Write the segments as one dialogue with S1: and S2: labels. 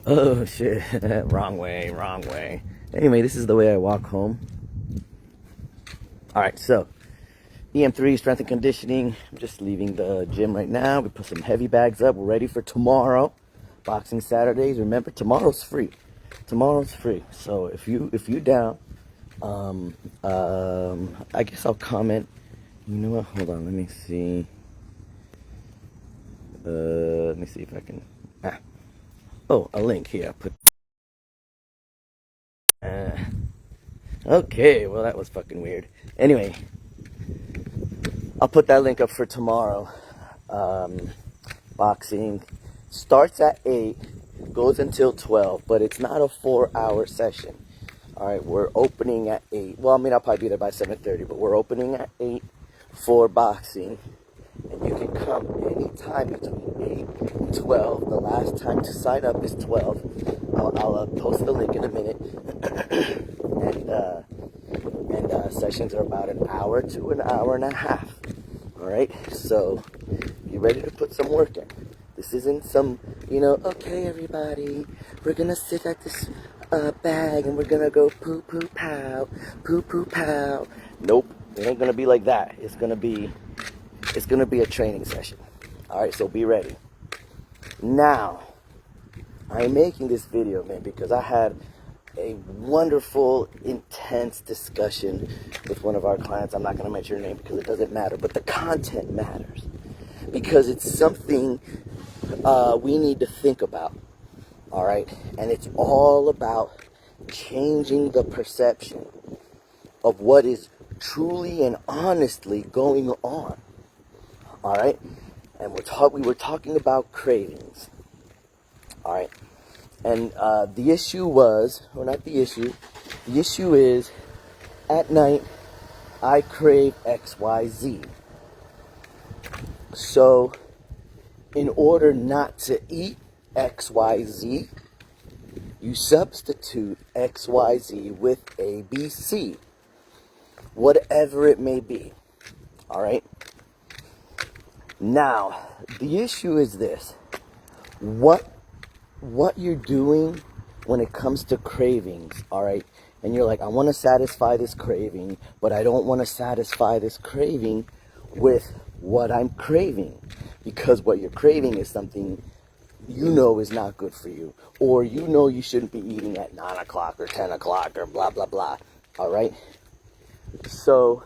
S1: Oh shit, wrong way, wrong way. Anyway, this is the way I walk home. Alright, so EM3, strength and conditioning. I'm just leaving the gym right now. We put some heavy bags up. We're ready for tomorrow. Boxing Saturdays. Remember, tomorrow's free. Tomorrow's free. So if you down, I guess I'll comment. You know what? Hold on, let me see. Let me see if I can. Oh, a link here. Put. Okay, well that was fucking weird. Anyway, I'll put that link up for tomorrow. Boxing starts at 8, goes until 12, but it's not a 4-hour session. All right, we're opening at 8. Well, I mean, I'll probably be there by 7:30, but we're opening at 8 for boxing. And you can come anytime between 8 and 12. The last time to sign up is 12. I'll post the link in a minute. and sessions are about an hour to an hour and a half. All right, so be ready to put some work in. This isn't some, okay, everybody, we're going to sit at this bag and we're going to go poo-poo-pow, poo-poo-pow. Nope, it ain't going to be like that. It's going to be a training session. All right, so be ready. Now, I'm making this video, man, because I had a wonderful, intense discussion with one of our clients. I'm not going to mention her name because it doesn't matter, but the content matters because it's something we need to think about. All right, and it's all about changing the perception of what is truly and honestly going on. All right, and we were talking about cravings. All right, and the issue was, or not the issue is, at night I crave XYZ. So, in order not to eat XYZ, you substitute XYZ with ABC, whatever it may be. All right. Now, the issue is this. What you're doing when it comes to cravings, all right? And you're like, I want to satisfy this craving, but I don't want to satisfy this craving with what I'm craving. Because what you're craving is something you know is not good for you. Or you know you shouldn't be eating at 9 o'clock or 10 o'clock or blah, blah, blah. All right? So,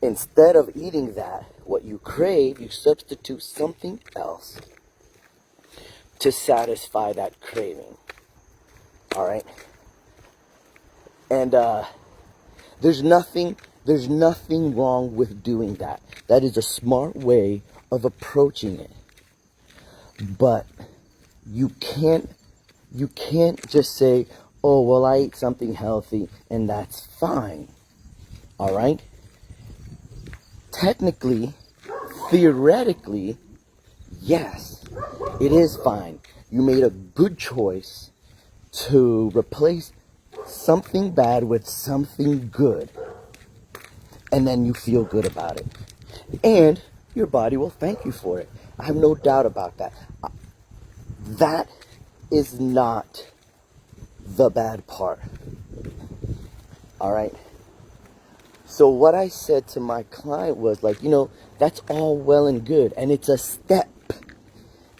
S1: instead of eating that, what you crave, you substitute something else to satisfy that craving. All right? And there's nothing wrong with doing that. That is a smart way of approaching it. But you can't just say, "Oh, well, I ate something healthy and that's fine." All right? Technically, theoretically, yes, it is fine. You made a good choice to replace something bad with something good. And then you feel good about it. And your body will thank you for it. I have no doubt about that. That is not the bad part. All right? So what I said to my client was like, that's all well and good. And it's a step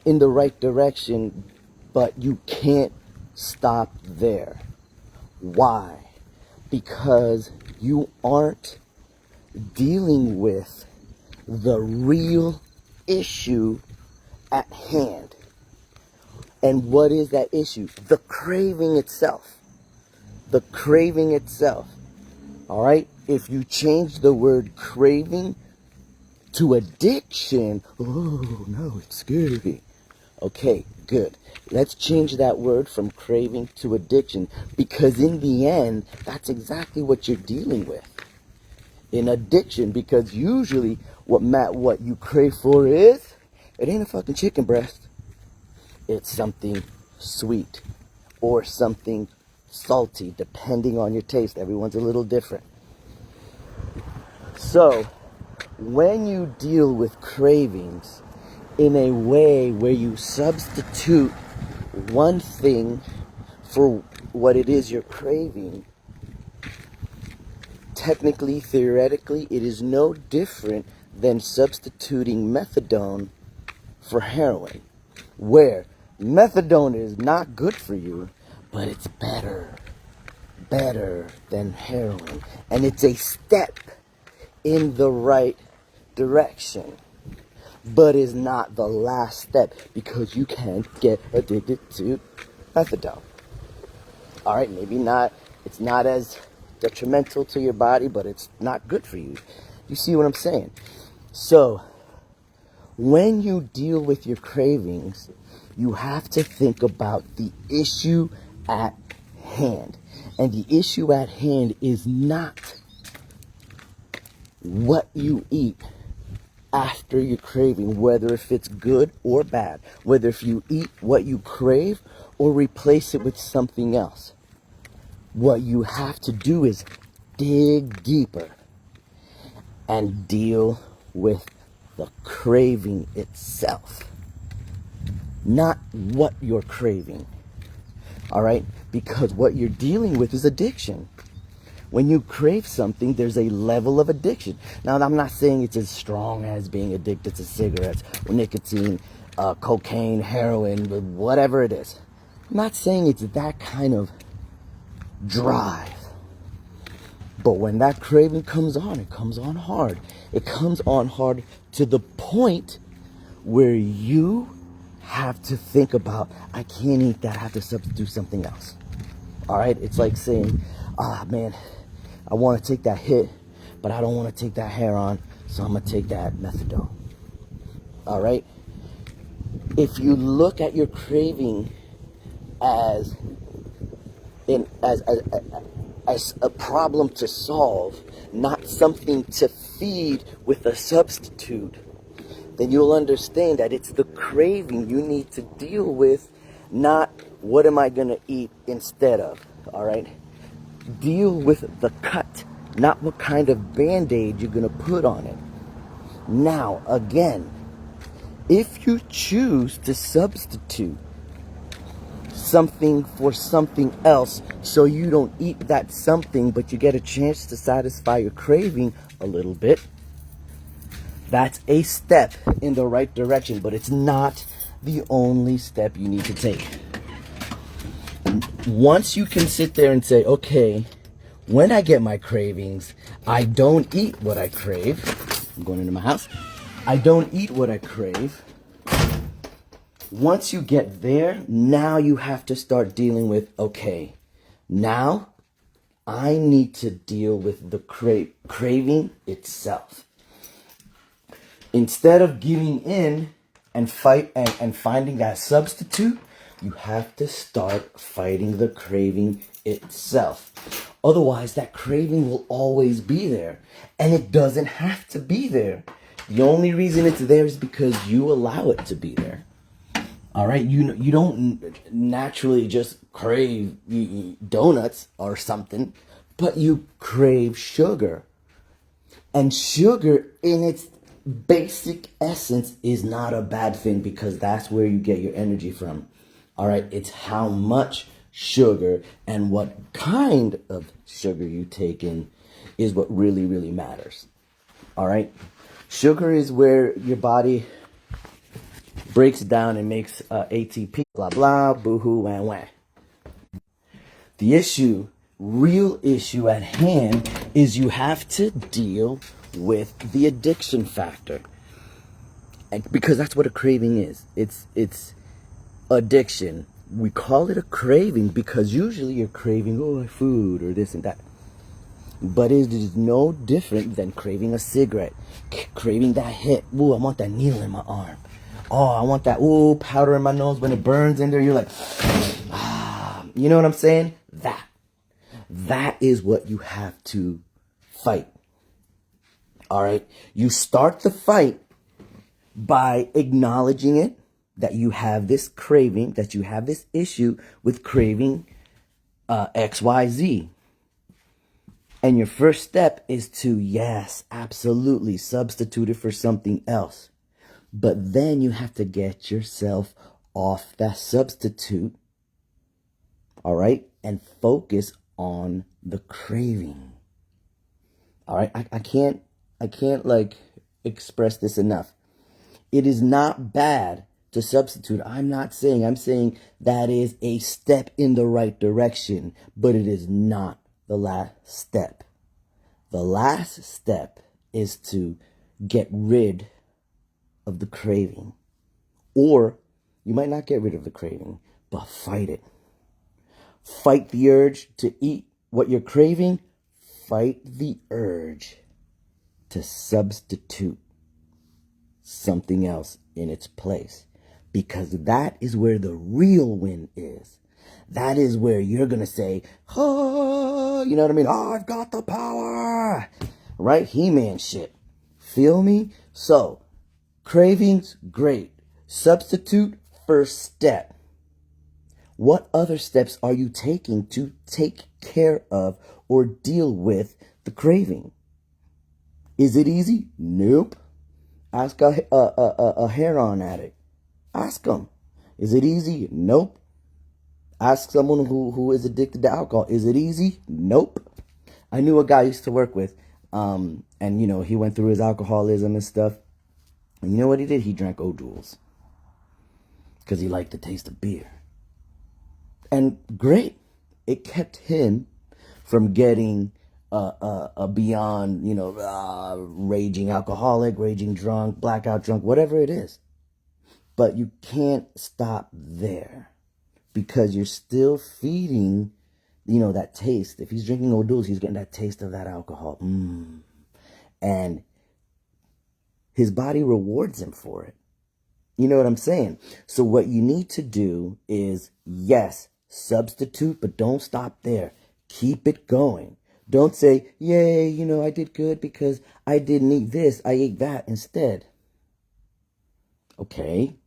S1: in the right direction, but you can't stop there. Why? Because you aren't dealing with the real issue at hand. And what is that issue? The craving itself. The craving itself. All right? If you change the word craving to addiction, oh no, it's scary. Okay, good. Let's change that word from craving to addiction, because in the end, that's exactly what you're dealing with. In addiction, because usually what you crave for is, it ain't a fucking chicken breast. It's something sweet or something salty, depending on your taste. Everyone's a little different. So, when you deal with cravings in a way where you substitute one thing for what it is you're craving, technically, theoretically, it is no different than substituting methadone for heroin, where methadone is not good for you, but it's better than heroin. And it's a step in the right direction, but is not the last step, because you can get addicted to methadone. All right, maybe not, it's not as detrimental to your body, but it's not good for you. You see what I'm saying? So, when you deal with your cravings, you have to think about the issue at hand. And the issue at hand is not what you eat after your craving, whether if it's good or bad, whether if you eat what you crave or replace it with something else. What you have to do is dig deeper and deal with the craving itself, not what you're craving. All right? Because what you're dealing with is addiction. When you crave something, there's a level of addiction. Now, I'm not saying it's as strong as being addicted to cigarettes or nicotine, cocaine, heroin, whatever it is. I'm not saying it's that kind of drive. But when that craving comes on, it comes on hard. It comes on hard to the point where you have to think about, I can't eat that, I have to substitute something else. All right? It's like saying, man, I want to take that hit, but I don't want to take that heroin, so I'm going to take that methadone. All right? If you look at your craving as a problem to solve, not something to feed with a substitute, then you'll understand that it's the craving you need to deal with, not what am I going to eat instead of. All right? Deal with the cut, not what kind of band-aid you're going to put on it. Now, again, if you choose to substitute something for something else so you don't eat that something, but you get a chance to satisfy your craving a little bit, that's a step in the right direction, but it's not the only step you need to take. Once you can sit there and say, okay, when I get my cravings, I don't eat what I crave. I'm going into my house. I don't eat what I crave. Once you get there, now you have to start dealing with, okay, now I need to deal with the craving itself. Instead of giving in and finding that substitute, you have to start fighting the craving itself. Otherwise, that craving will always be there. And it doesn't have to be there. The only reason it's there is because you allow it to be there. All right? You don't naturally just crave donuts or something, but you crave sugar. And sugar in its basic essence is not a bad thing, because that's where you get your energy from. All right? It's how much sugar and what kind of sugar you take in is what really, really matters. All right? Sugar is where your body breaks down and makes ATP, blah, blah, boo-hoo, wah, wah. The real issue at hand is you have to deal with the addiction factor. And because that's what a craving is. It's addiction. We call it a craving because usually you're craving, food or this and that. But it is no different than craving a cigarette, craving that hit. Ooh, I want that needle in my arm. Oh, I want that, powder in my nose when it burns in there. You're like, you know what I'm saying? That is what you have to fight. All right? You start the fight by acknowledging it, that you have this craving, that you have this issue with craving XYZ. And your first step is to, yes, absolutely, substitute it for something else. But then you have to get yourself off that substitute, all right, and focus on the craving. All right, I can't like express this enough. It is not bad to substitute. I'm saying that is a step in the right direction, but it is not the last step. The last step is to get rid of the craving. Or you might not get rid of the craving, but fight it. Fight the urge to eat what you're craving. Fight the urge to substitute something else in its place. Because that is where the real win is. That is where you're going to say, oh, you know what I mean? Oh, I've got the power. Right? He-Man shit. Feel me? So, cravings, great. Substitute, first step. What other steps are you taking to take care of or deal with the craving? Is it easy? Nope. Ask a heroin addict. Ask them. Is it easy? Nope. Ask someone who is addicted to alcohol. Is it easy? Nope. I knew a guy I used to work with, and you know, he went through his alcoholism and stuff. And you know what he did? He drank O'Doul's because he liked the taste of beer. And great, it kept him from getting a beyond, you know, raging alcoholic, raging drunk, blackout drunk, whatever it is. But you can't stop there because you're still feeding, you know, that taste. If he's drinking O'Doul's, he's getting that taste of that alcohol. And his body rewards him for it. You know what I'm saying? So what you need to do is, yes, substitute, but don't stop there. Keep it going. Don't say, yay, you know, I did good because I didn't eat this. I ate that instead. Okay.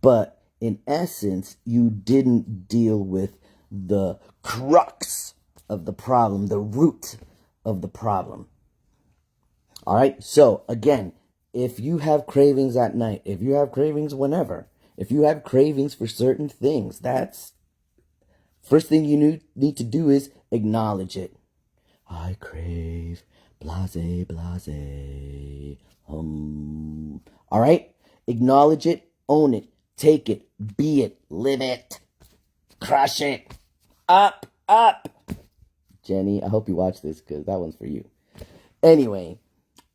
S1: But in essence, you didn't deal with the crux of the problem, the root of the problem. All right. So again, if you have cravings at night, if you have cravings whenever, if you have cravings for certain things, that's first thing you need to do is acknowledge it. I crave blase, blase. All right. Acknowledge it, own it, take it, be it, live it, crush it. Up, up. Jenny, I hope you watch this because that one's for you. Anyway,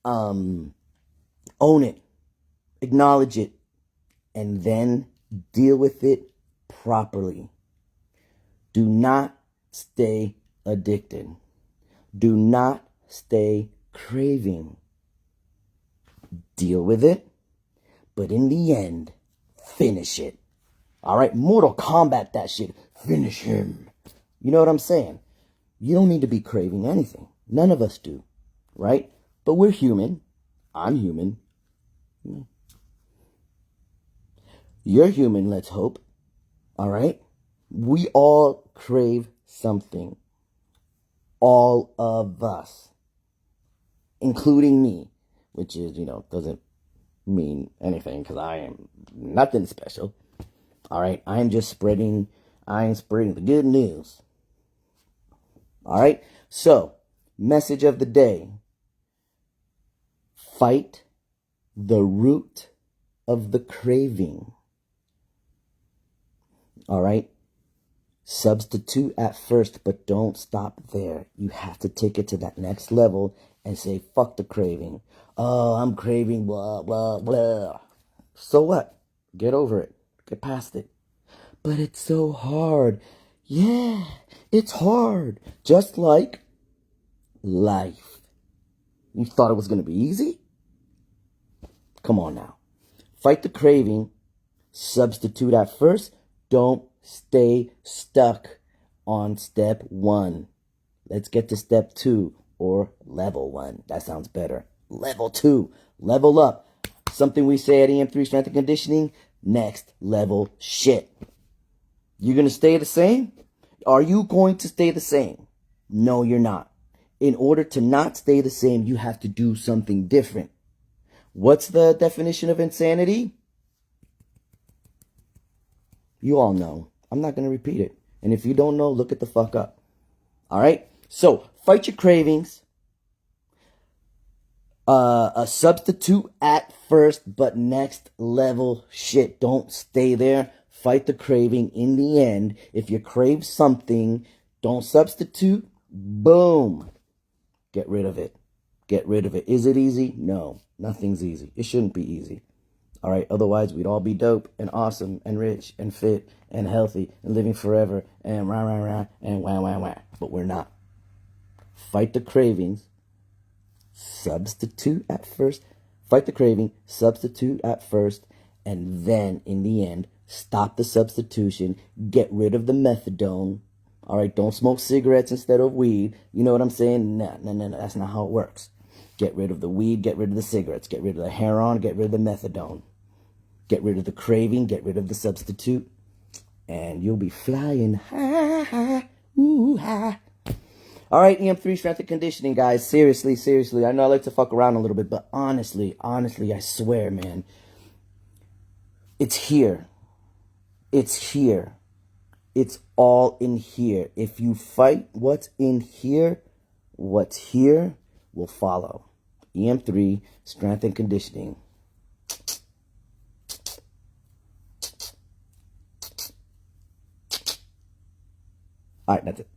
S1: own it, acknowledge it, and then deal with it properly. Do not stay addicted. Do not stay craving. Deal with it, but in the end, finish it. All right, Mortal Kombat that shit. Finish him. You know what I'm saying? You don't need to be craving anything. None of us do, right? But we're human. I'm human. You're human, let's hope. All right? We all crave something. All of us. Including me. Which is, you know, doesn't mean anything because I am nothing special. All right? I am spreading the good news. All right? So, message of the day. Fight the root of the craving. All right? Substitute at first, but don't stop there. You have to take it to that next level and say, fuck the craving. Oh, I'm craving blah, blah, blah. So what? Get over it. Get past it. But it's so hard. Yeah, it's hard. Just like life. You thought it was going to be easy? Come on now. Fight the craving. Substitute at first. Don't stay stuck on step 1. Let's get to step 2 or level 1. That sounds better. Level 2. Level up. Something we say at EM3 Strength and Conditioning. Next level shit. You're going to stay the same? Are you going to stay the same? No, you're not. In order to not stay the same, you have to do something different. What's the definition of insanity? You all know. I'm not going to repeat it. And if you don't know, look it the fuck up. All right? So, fight your cravings. A substitute at first, but next level shit. Don't stay there. Fight the craving in the end. If you crave something, don't substitute. Boom. Get rid of it. Get rid of it. Is it easy? No. Nothing's easy. It shouldn't be easy. All right? Otherwise, we'd all be dope and awesome and rich and fit and healthy and living forever and rah, rah, rah, and wah, wah, wah. But we're not. Fight the cravings. Substitute at first. Fight the craving. Substitute at first. And then, in the end, stop the substitution. Get rid of the methadone. All right, don't smoke cigarettes instead of weed. You know what I'm saying? No, that's not how it works. Get rid of the weed, get rid of the cigarettes, get rid of the heroin, get rid of the methadone. Get rid of the craving, get rid of the substitute, and you'll be flying high, ooh, high. All right, EM3 strength and conditioning, guys. Seriously. I know I like to fuck around a little bit, but honestly, I swear, man, it's here. It's here. It's all in here. If you fight what's in here, what's here will follow. EM3, strength and conditioning. All right, that's it.